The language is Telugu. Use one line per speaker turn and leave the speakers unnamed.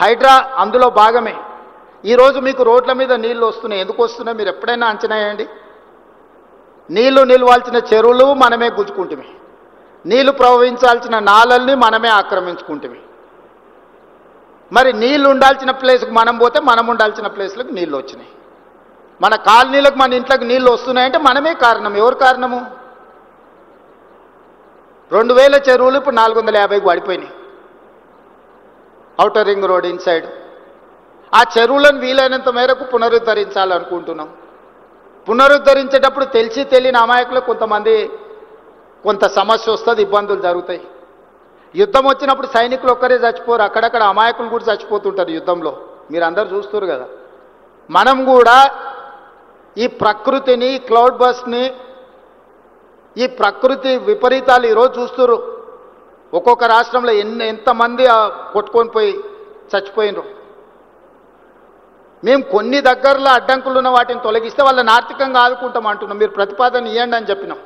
హైడ్రా అందులో భాగమే. ఈరోజు మీకు రోడ్ల మీద నీళ్లు వస్తున్నాయి. ఎందుకు వస్తున్నాయి మీరు ఎప్పుడైనా అంచనా వేయండి? నీళ్లు నిలవాల్సిన చెరువులు మనమే గుంజుకుంటుమే, నీళ్లు ప్రవహించాల్సిన నాలల్ని మనమే ఆక్రమించుకుంటుమే. మరి నీళ్లు ఉండాల్సిన ప్లేస్కి మనం పోతే మనం ఉండాల్సిన ప్లేస్లకు నీళ్ళు వచ్చినాయి. మన కాలనీలకు మన ఇంట్లోకి నీళ్ళు వస్తున్నాయంటే మనమే కారణం. ఎవరు కారణము? 2000 చెరువులు ఇప్పుడు 450కి పడిపోయినాయి ఔటర్ రింగ్ రోడ్ ఇన్సైడ్. ఆ చెరువులను వీలైనంత మేరకు పునరుద్ధరించాలనుకుంటున్నాం. పునరుద్ధరించేటప్పుడు తెలిసి తెలియని అమాయకులు కొంత సమస్య వస్తుంది, ఇబ్బందులు జరుగుతాయి. యుద్ధం వచ్చినప్పుడు సైనికులు ఒక్కరే చచ్చిపోరు, అక్కడక్కడ అమాయకులు కూడా చచ్చిపోతుంటారు యుద్ధంలో. మీరు అందరూ చూస్తారు కదా. మనం కూడా ఈ ప్రకృతిని, క్లౌడ్ బస్ట్ని, ఈ ప్రకృతి విపరీతాలు ఈరోజు చూస్తున్నారు. ఒక్కొక్క రాష్ట్రంలో ఎంతమంది కొట్టుకొని పోయి చచ్చిపోయినరు. మేము కొన్ని దగ్గరలో అడ్డంకులు ఉన్న వాటిని తొలగిస్తే వాళ్ళని ఆర్థికంగా ఆదుకుంటాం అంటున్నాం. మీరు ప్రతిపాదన ఇవ్వండి అని చెప్పినాం.